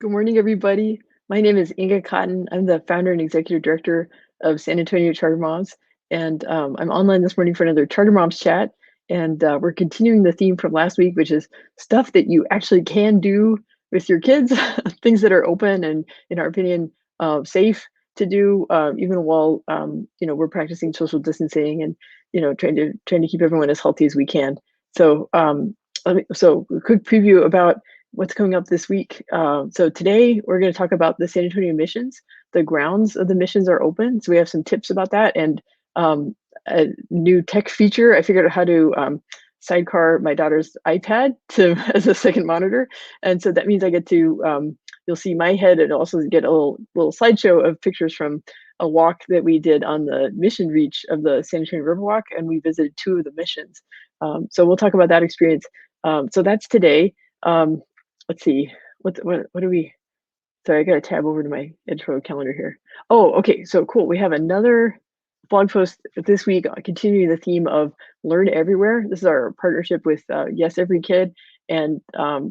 Good morning, everybody. My name is Inga Cotton. I'm the founder and executive director of San Antonio Charter Moms, and I'm online this morning for another Charter Moms chat. And we're continuing the theme from last week, which is stuff that you actually can do with your kids, things that are open and, in our opinion, safe to do, even while we're practicing social distancing and trying to keep everyone as healthy as we can. So, so a quick preview about what's coming up this week. So today we're going to talk about the San Antonio missions. The grounds of the missions are open, so we have some tips about that and a new tech feature. I figured out how to sidecar my daughter's iPad to as a second monitor, and so that means I get to you'll see my head and also get a little slideshow of pictures from a walk that we did on the mission reach of the San Antonio Riverwalk, and we visited two of the missions. So we'll talk about that experience. So that's today. Let's see, what do we, sorry, I gotta tab over to my intro calendar here. Oh, okay, so cool. We have another blog post this week, continuing the theme of Learn Everywhere. This is our partnership with Yes Every Kid, and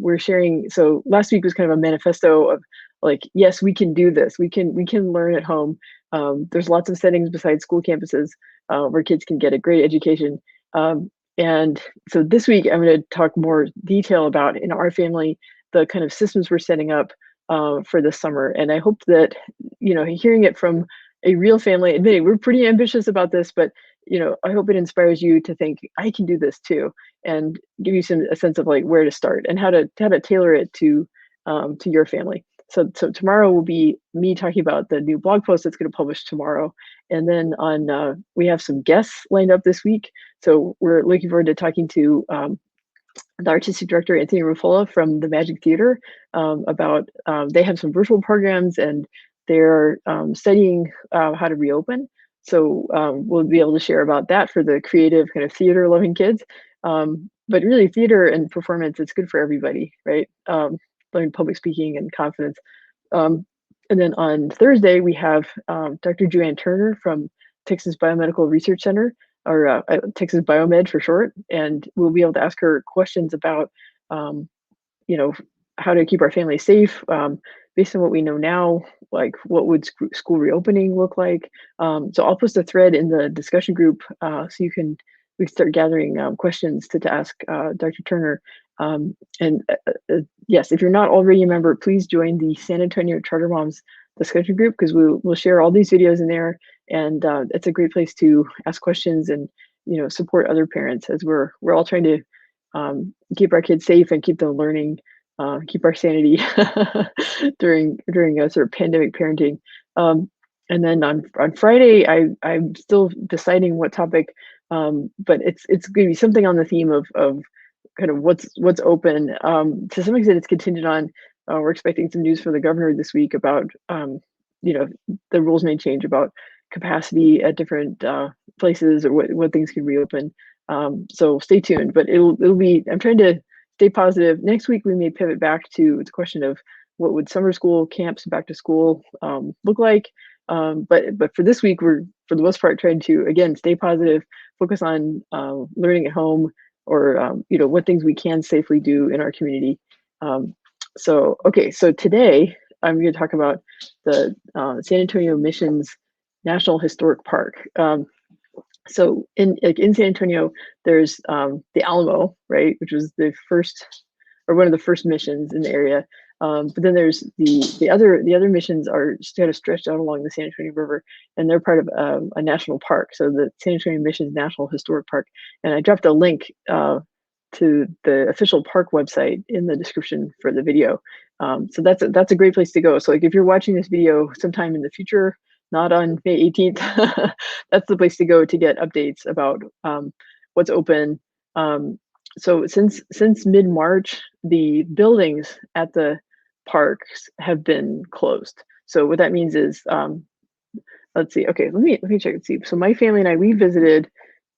we're sharing. So last week was kind of a manifesto of like, yes, we can do this. We can learn at home. There's lots of settings besides school campuses where kids can get a great education. And so this week, I'm going to talk more detail about in our family the kind of systems we're setting up for this summer. And I hope that, hearing it from a real family, admitting we're pretty ambitious about this, but, I hope it inspires you to think I can do this too, and give you a sense of like where to start and how to tailor it to your family. So tomorrow will be me talking about the new blog post that's going to publish tomorrow. And then we have some guests lined up this week. So we're looking forward to talking to the artistic director Anthony Rufola from the Magic Theater about they have some virtual programs and they're studying how to reopen. So we'll be able to share about that for the creative kind of theater loving kids. But really, theater and performance, it's good for everybody, right? Learn public speaking and confidence. Um, and then on Thursday, we have Dr. Joanne Turner from Texas Biomedical Research Center, or Texas Biomed for short, and we'll be able to ask her questions about, um, you know, how to keep our family safe based on what we know now. Like, what would school reopening look like? So I'll post a thread in the discussion group so we can start gathering questions to ask Dr. Turner. Yes, if you're not already a member, please join the San Antonio Charter Moms discussion group because we'll share all these videos in there, and it's a great place to ask questions and support other parents as we're all trying to keep our kids safe and keep them learning, keep our sanity during a sort of pandemic parenting. And then on Friday, I'm still deciding what topic, but it's going to be something on the theme of kind of what's open. To some extent, it's contingent on we're expecting some news from the governor this week about you know the rules may change about capacity at different places or what things can reopen. So stay tuned, but it'll be. I'm trying to stay positive. Next week we may pivot back to the question of what would summer school camps back to school look like. But for this week, we're for the most part trying to again stay positive, focus on learning at home, or what things we can safely do in our community. So okay, so today I'm going to talk about the San Antonio Missions National Historic Park. So in San Antonio, there's the Alamo, right, which was the first or one of the first missions in the area. But then there's the other missions are kind of stretched out along the San Antonio River, and they're part of a national park. So the San Antonio Missions National Historic Park, and I dropped a link to the official park website in the description for the video. So that's a great place to go. So like if you're watching this video sometime in the future, not on May 18th, that's the place to go to get updates about what's open. So since mid-March, the buildings at the parks have been closed. So what that means is, let's see. Okay, let me check and see. So my family and I, we visited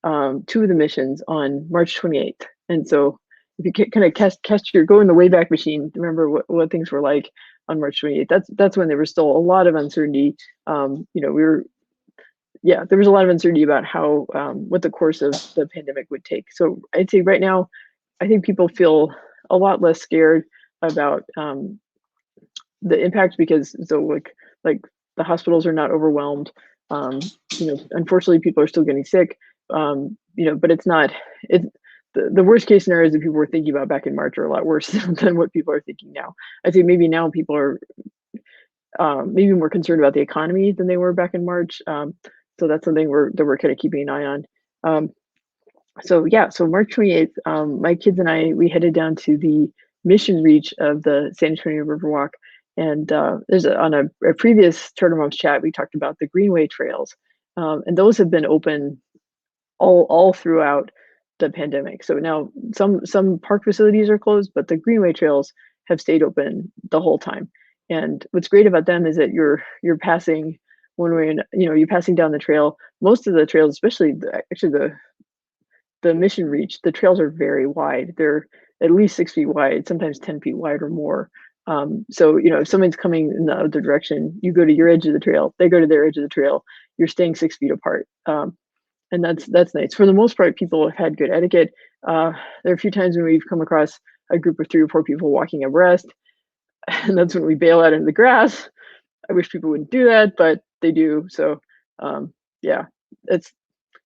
two of the missions on March 28th, and so if you kind of go in the Wayback Machine, remember what things were like on March 28th. That's when there was still a lot of uncertainty. There was a lot of uncertainty about how what the course of the pandemic would take. So I'd say right now, I think people feel a lot less scared about the impact, because so like the hospitals are not overwhelmed. Unfortunately, people are still getting sick. But it's not it. The worst case scenarios that people were thinking about back in March are a lot worse than what people are thinking now. I think maybe now people are maybe more concerned about the economy than they were back in March. So that's something we're kind of keeping an eye on. Um, so yeah, so March 28th, my kids and I, we headed down to the mission reach of the San Antonio Riverwalk. And on a previous Turtle Moms chat, we talked about the greenway trails. And those have been open all throughout the pandemic. So now some park facilities are closed, but the greenway trails have stayed open the whole time. And what's great about them is that you're passing one way, and you're passing down the trail. Most of the trails, especially the mission reach, the trails are very wide. They're at least 6 feet wide, sometimes 10 feet wide or more. So if someone's coming in the other direction, you go to your edge of the trail, they go to their edge of the trail. You're staying 6 feet apart. And that's nice. For the most part, people have had good etiquette. There are a few times when we've come across a group of 3 or 4 people walking abreast, and that's when we bail out into the grass. I wish people wouldn't do that, but they do. So, yeah, it's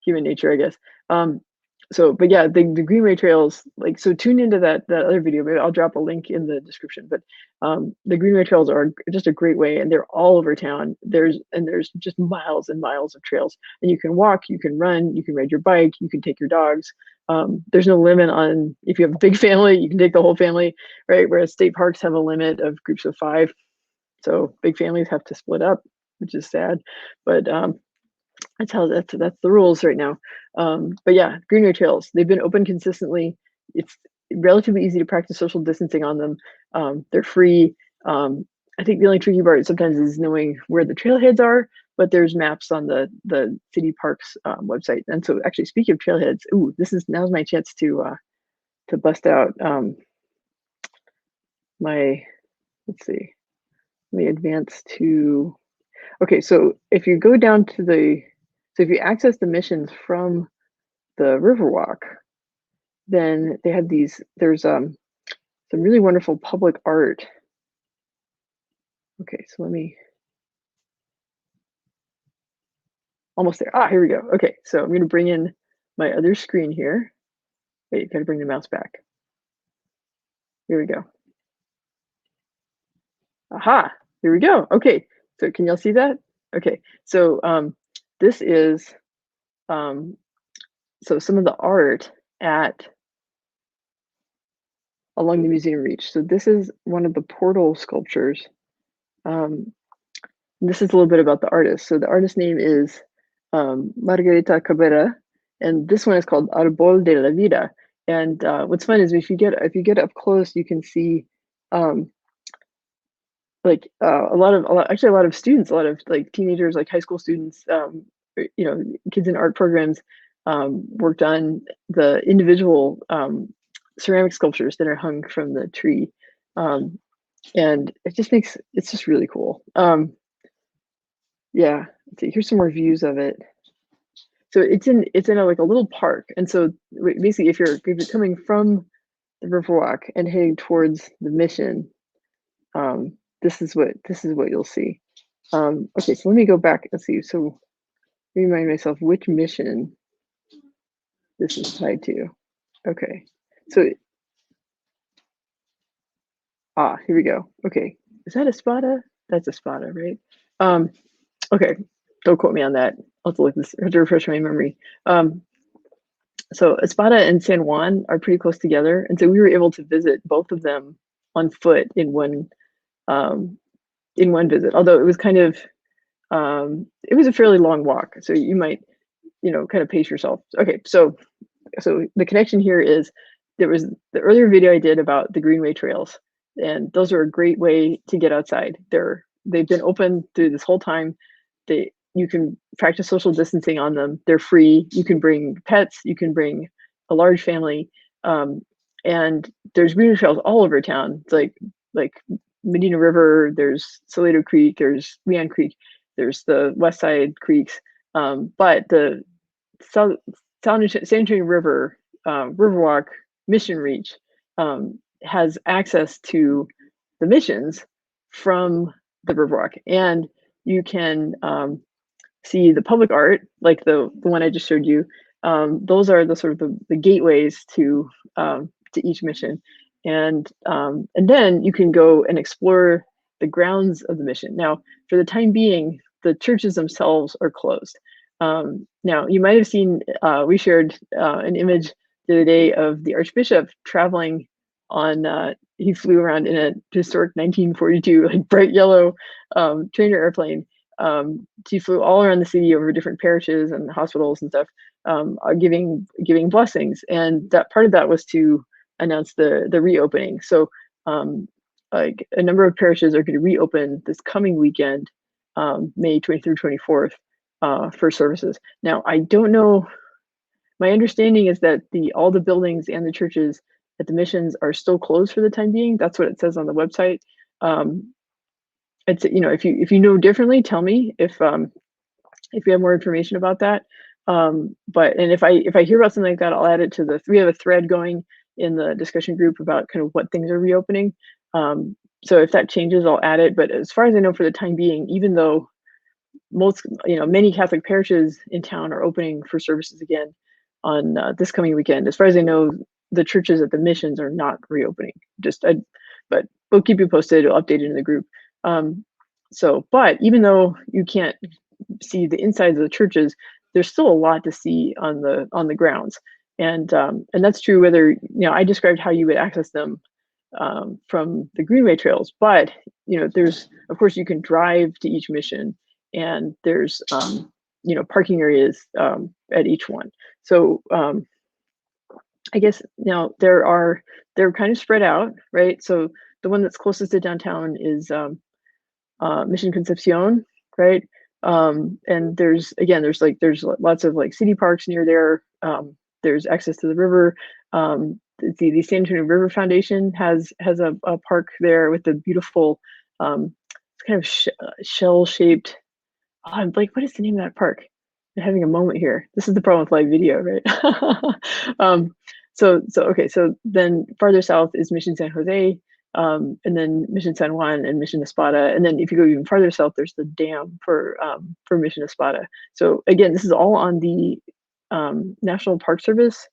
human nature, I guess. But yeah, the greenway trails, like, so tune into that other video. Maybe I'll drop a link in the description. But the greenway trails are just a great way, and they're all over town. There's just miles and miles of trails, and you can walk, you can run, you can ride your bike, you can take your dogs. There's no limit on, if you have a big family, you can take the whole family, right? Whereas state parks have a limit of groups of 5, so big families have to split up, which is sad. But that's the rules right now. But yeah, greenway trails, they've been open consistently. It's relatively easy to practice social distancing on them. They're free. I think the only tricky part sometimes is knowing where the trailheads are, but there's maps on the city parks website. And so, actually, speaking of trailheads, now's my chance to bust out my, let's see, let me advance to, okay, so if you go down to if you access the missions from the Riverwalk, then they have there's some really wonderful public art. Okay, so almost there. Here we go. Okay, so I'm gonna bring in my other screen here. Wait, gotta bring the mouse back. Here we go. Aha, here we go. Okay, so can y'all see that? Okay, so this is so some of the art along the museum reach. So this is one of the portal sculptures. This is a little bit about the artist. So the artist's name is Margarita Cabrera, and this one is called Arbol de la Vida. And what's fun is if you get up close, you can see a lot of students, a lot of like teenagers, like high school students, kids in art programs, worked on the individual ceramic sculptures that are hung from the tree. And it's just really cool. Yeah, let's see, here's some more views of it. So it's in a little park, and so basically, if you're coming from the Riverwalk and heading towards the mission, this is what you'll see. Okay, so let me go back and see. So remind myself which mission this is tied to. Okay, so here we go. Okay, is that a Espada? That's a Espada, right? Okay, don't quote me on that. I'll have to have to refresh my memory. So Espada and San Juan are pretty close together, and so we were able to visit both of them on foot in one visit. Although it was kind of it was a fairly long walk, so you might kind of pace yourself. Okay, so the connection here is there was the earlier video I did about the greenway trails, and those are a great way to get outside. They've been open through this whole time. You can practice social distancing on them. They're free. You can bring pets. You can bring a large family, and there's greenway trails all over town. It's like Medina River. There's Salado Creek. There's Leon Creek. There's the West Side Creeks. But the San Antonio River Riverwalk Mission Reach has access to the missions from the Riverwalk, and you can see the public art, like the one I just showed you. Those are the sort of the gateways to each mission, and then you can go and explore the grounds of the mission. Now, for the time being, the churches themselves are closed. Now, you might have seen we shared an image the other day of the Archbishop traveling on. He flew around in a historic 1942, like bright yellow trainer airplane. She flew all around the city over different parishes and hospitals and stuff, giving blessings, and that part of that was to announce the reopening. So, like a number of parishes are going to reopen this coming weekend, May 23rd, 24th, for services. Now, I don't know. My understanding is that all the buildings and the churches at the missions are still closed for the time being. That's what it says on the website. It's, if you know differently, tell me if you have more information about that. But and if I hear about something like that, I'll add it to we have a thread going in the discussion group about kind of what things are reopening. So if that changes, I'll add it. But as far as I know, for the time being, even though many Catholic parishes in town are opening for services again on this coming weekend, as far as I know, the churches at the missions are not reopening. But we'll keep you posted. I'll update it in the group. But even though you can't see the insides of the churches, there's still a lot to see on the grounds, and that's true whether I described how you would access them from the greenway trails, but there's, of course, you can drive to each mission, and there's parking areas at each one. So I guess now they're kind of spread out, right? So the one that's closest to downtown is Mission Concepcion, right? And there's lots of like city parks near there. There's access to the river. The San Antonio River Foundation has a park there with the beautiful kind of shell-shaped. I'm like, what is the name of that park? I'm having a moment here. This is the problem with live video, right? Okay. So then farther south is Mission San Jose, and then Mission San Juan and Mission Espada, and then if you go even farther south, there's the dam for Mission Espada. So again, this is all on the National Park Service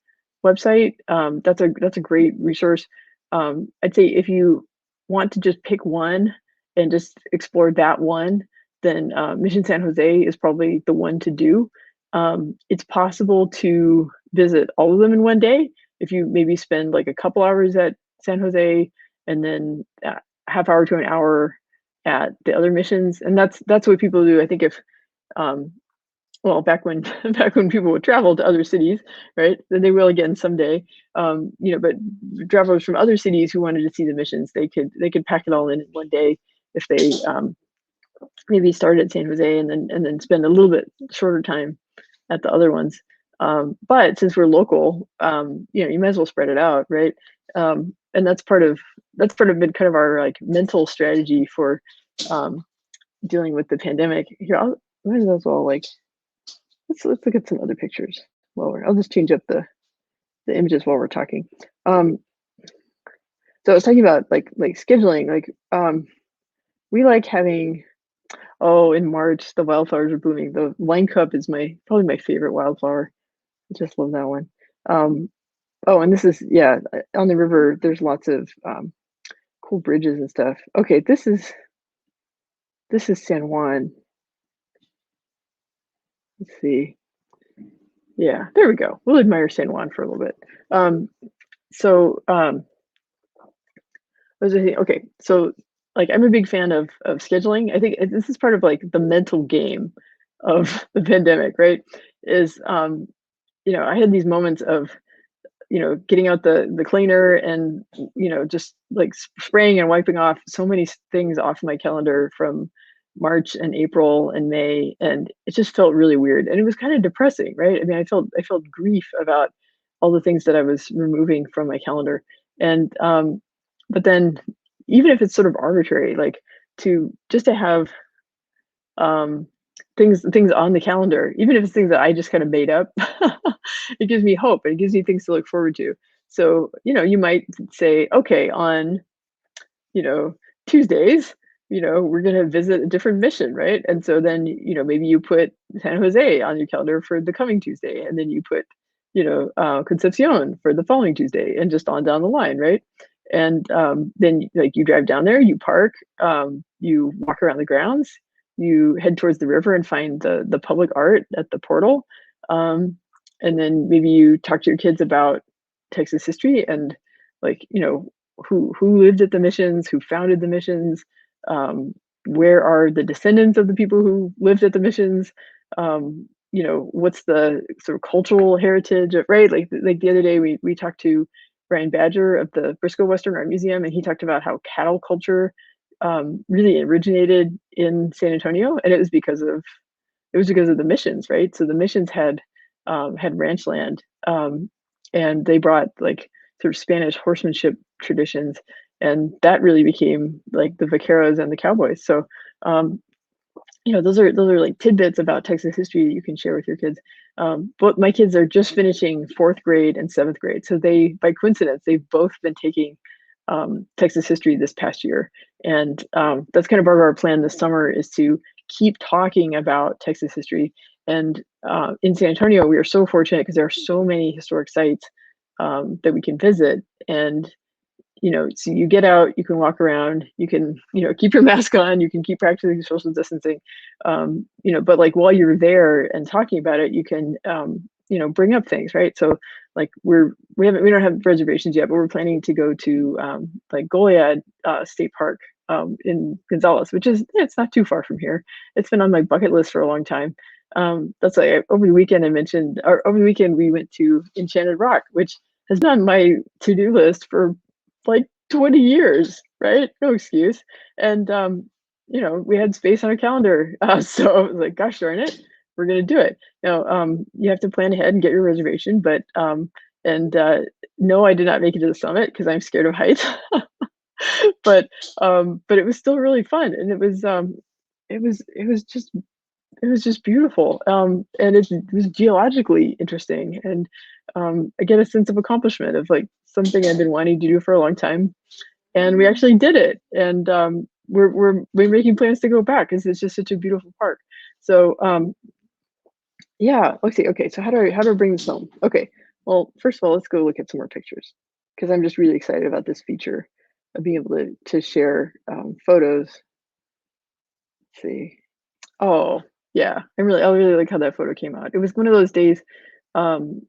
website. That's a great resource. I'd say if you want to just pick one and just explore that one, then Mission San Jose is probably the one to do. It's possible to visit all of them in one day if you maybe spend like a couple hours at San Jose and then a half hour to an hour at the other missions, and that's what people do. I think if back when people would travel to other cities, right? Then they will again someday. But travelers from other cities who wanted to see the missions, they could pack it all in one day if they maybe start at San Jose and then spend a little bit shorter time at the other ones. But since we're local, you might as well spread it out, right? And that's part of been kind of our like mental strategy for dealing with the pandemic. Here, might as well like let's look at some other pictures. I'll just change up the images while we're talking. So I was talking about like scheduling. We like having. Oh, in March, the wildflowers are blooming. The wine cup is probably my favorite wildflower. I just love that one. And this is, on the river, there's lots of cool bridges and stuff. Okay, this is San Juan. Let's see. Yeah, there we go. We'll admire San Juan for a little bit. Okay, so like I'm a big fan of scheduling. I think this is part of like the mental game of the pandemic, right? I had these moments of getting out the cleaner and just like spraying and wiping off so many things off my calendar from March and April and May, and it just felt really weird, and it was kind of depressing, right? I mean, I felt grief about all the things that I was removing from my calendar, and but then even if it's sort of arbitrary, like to have things on the calendar, even if it's things that I just kind of made up, it gives me hope. It gives me things to look forward to. So, you might say, okay, on, Tuesdays, we're going to visit a different mission, right? And so then, maybe you put San Jose on your calendar for the coming Tuesday, and then you put, Concepcion for the following Tuesday, and just on down the line, right? And then, like, you drive down there, you park, you walk around the grounds, you head towards the river and find the public art at the portal, and then maybe you talk to your kids about Texas history and, like, who lived at the missions, who founded the missions, um, where are the descendants of the people who lived at the missions, what's the sort of cultural heritage of, right? Like the other day we talked to Brian Badger of the Briscoe Western Art Museum, and he talked about how cattle culture really originated in San Antonio, and it was because of the missions, right? So the missions had ranch land, and they brought, like, sort of Spanish horsemanship traditions, and that really became like the vaqueros and the cowboys. So, um, those are like tidbits about Texas history you can share with your kids. But my kids are just finishing fourth grade and seventh grade, so they, by coincidence, they've both been taking Texas history this past year, and that's kind of part of our plan this summer is to keep talking about Texas history. And in San Antonio, we are so fortunate because there are so many historic sites that we can visit, and so you get out, you can walk around, you can, keep your mask on, you can keep practicing social distancing, but like while you're there and talking about it, you can, bring up things, right? So like we don't have reservations yet, but we're planning to go to like Goliad State Park in Gonzales, which is, it's not too far from here. It's been on my bucket list for a long time. That's like over the weekend I mentioned, or over the weekend we went to Enchanted Rock, which has been on my to-do list for like 20 years, right? No excuse. And we had space on our calendar. So I was like, gosh darn it, we're gonna do it. Now, you have to plan ahead and get your reservation, but and no, I did not make it to the summit because I'm scared of heights. But it was still really fun, and it was just beautiful. And it was geologically interesting, and I get a sense of accomplishment of like something I've been wanting to do for a long time, and we actually did it. And we're making plans to go back because it's just such a beautiful park. So yeah, let's see. Okay, so how do I bring this home? Okay, well, first of all, let's go look at some more pictures because I'm just really excited about this feature of being able to share photos. Let's see. Oh, yeah. I really like how that photo came out. It was one of those days, um,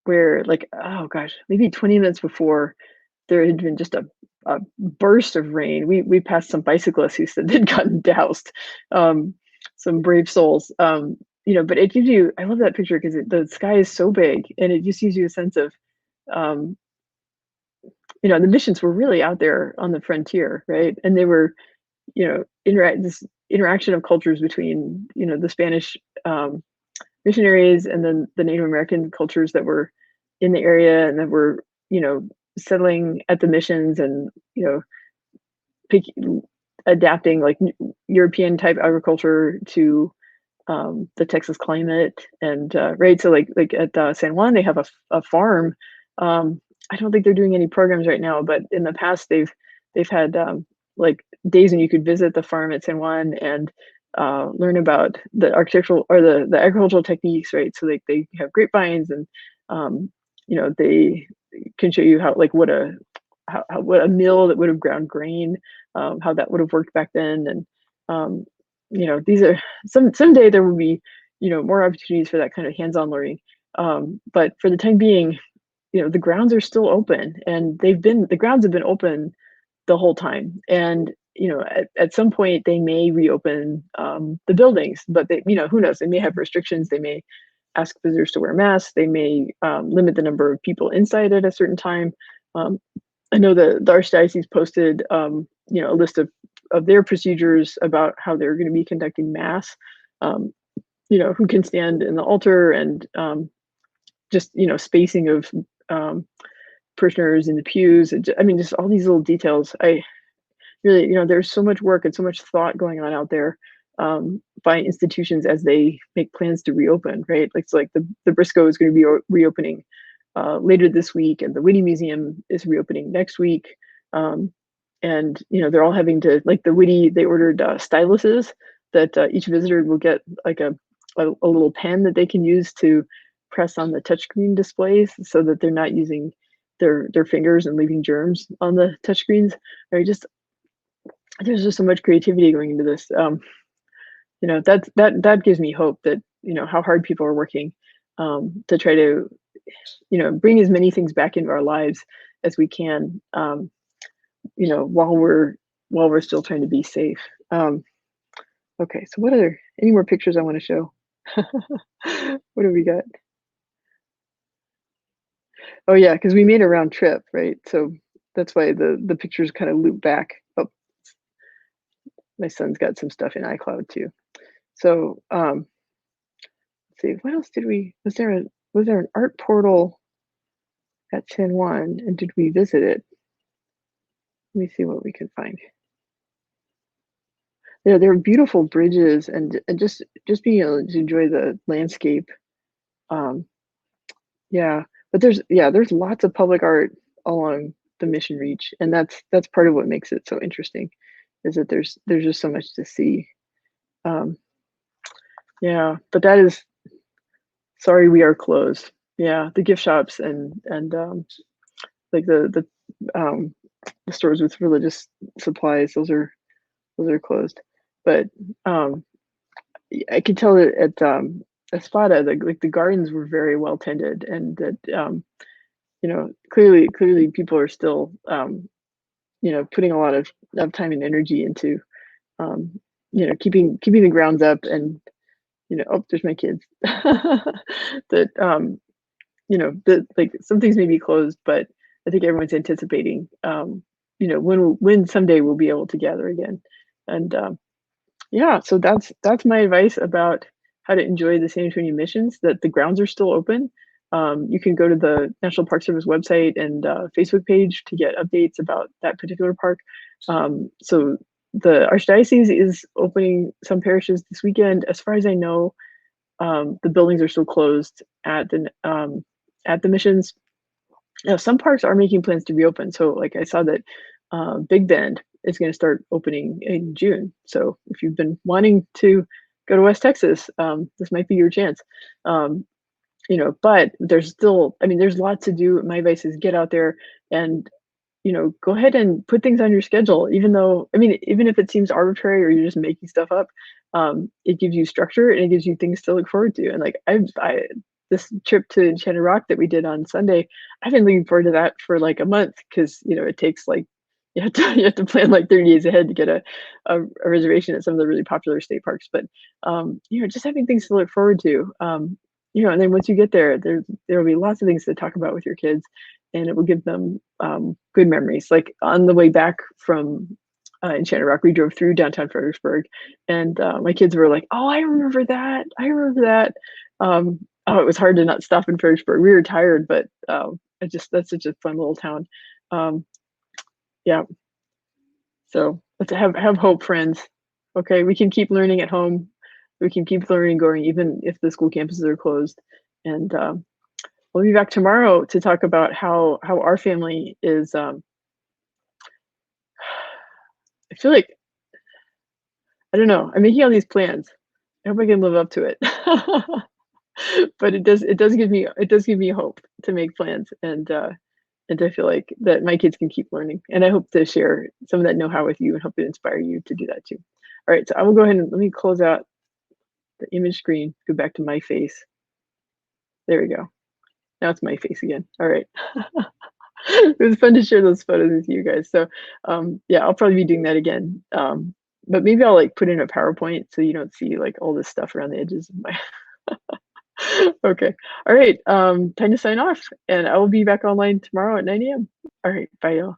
where, like, oh gosh, maybe 20 minutes before, there had been just a burst of rain. We passed some bicyclists who said they'd gotten doused, um, some brave souls. But it gives you, I love that picture because the sky is so big, and it just gives you a sense of, um, the missions were really out there on the frontier, right? And they were, this interaction of cultures between, the Spanish missionaries and then the Native American cultures that were in the area and that were, settling at the missions, and pick, adapting like European type agriculture to the Texas climate. And right, so like at San Juan, they have a farm. I don't think they're doing any programs right now, but in the past they've had like days when you could visit the farm at San Juan and learn about the architectural or the agricultural techniques, right? So like they have grapevines, and they can show you how, like, what a mill that would have ground grain, how that would have worked back then. And these are someday there will be more opportunities for that kind of hands-on learning. But for the time being, the grounds are still open, and the grounds have been open the whole time. And at some point they may reopen the buildings, but who knows? They may have restrictions. They may ask visitors to wear masks. They may limit the number of people inside at a certain time. Um, I know the Archdiocese posted a list of their procedures about how they're going to be conducting mass. Um, who can stand in the altar, and just spacing of um, parishioners in the pews. I mean, just all these little details. I really, there's so much work and so much thought going on out there by institutions as they make plans to reopen. Right, like it's like the Briscoe is going to be reopening later this week, and the Whitty Museum is reopening next week. Um, and they're all having to, like, they ordered styluses that each visitor will get, like a little pen that they can use to press on the touchscreen displays so that they're not using their fingers and leaving germs on the touchscreens. I just There's just so much creativity going into this. That gives me hope that how hard people are working to try to bring as many things back into our lives as we can. While we're still trying to be safe. Okay, so any more pictures I want to show? What do we got? Oh yeah, because we made a round trip, right? So that's why the pictures kind of loop back. Oh, my son's got some stuff in iCloud too. So let's see, what else did we? Was there an art portal at San Juan, and did we visit it? Let me see what we can find. Yeah, there are beautiful bridges, and just being able to enjoy the landscape. Um, yeah, but there's lots of public art along the Mission Reach, and that's part of what makes it so interesting, is that there's just so much to see. Um, yeah, but that is sorry, we are closed. Yeah, the gift shops and like the stores with religious supplies, those are closed. But um, I could tell that at Espada, the gardens were very well tended, and that clearly people are still putting a lot of time and energy into keeping the grounds up, and oh, there's my kids. That that, like, some things may be closed, but I think everyone's anticipating when someday we'll be able to gather again. And yeah, so that's my advice about how to enjoy the San Antonio missions, that the grounds are still open. You can go to the National Park Service website and Facebook page to get updates about that particular park. So the Archdiocese is opening some parishes this weekend. As far as I know, the buildings are still closed at the missions. Now, some parks are making plans to reopen. So, like, I saw that Big Bend is going to start opening in June. So, if you've been wanting to go to West Texas, this might be your chance. Um, but there's still, I mean, there's lots to do. My advice is get out there and go ahead and put things on your schedule, even though, I mean, even if it seems arbitrary or you're just making stuff up, it gives you structure and it gives you things to look forward to. And like this trip to Enchanted Rock that we did on Sunday, I've been looking forward to that for like a month, because it takes like you have to plan like 30 days ahead to get a reservation at some of the really popular state parks. But just having things to look forward to. And then once you get there'll be lots of things to talk about with your kids, and it will give them good memories. Like on the way back from Enchanted Rock, we drove through downtown Fredericksburg, and my kids were like, "Oh, I remember that! I remember that!" Oh, it was hard to not stop in Fredericksburg. We were tired, but that's such a fun little town. Um, yeah, so let's have hope, friends. Okay, we can keep learning at home. We can keep learning going, even if the school campuses are closed. And we'll be back tomorrow to talk about how our family is. I feel like, I don't know. I'm making all these plans. I hope I can live up to it. But it does give me hope to make plans, and to feel like that my kids can keep learning. And I hope to share some of that know-how with you and hope to inspire you to do that too. All right, so I will go ahead and let me close out the image screen, go back to my face. There we go. Now it's my face again. All right. It was fun to share those photos with you guys. So yeah, I'll probably be doing that again. But maybe I'll like put in a PowerPoint so you don't see like all this stuff around the edges of my okay. All right. Time to sign off, and I will be back online tomorrow at 9 a.m. All right. Bye, y'all.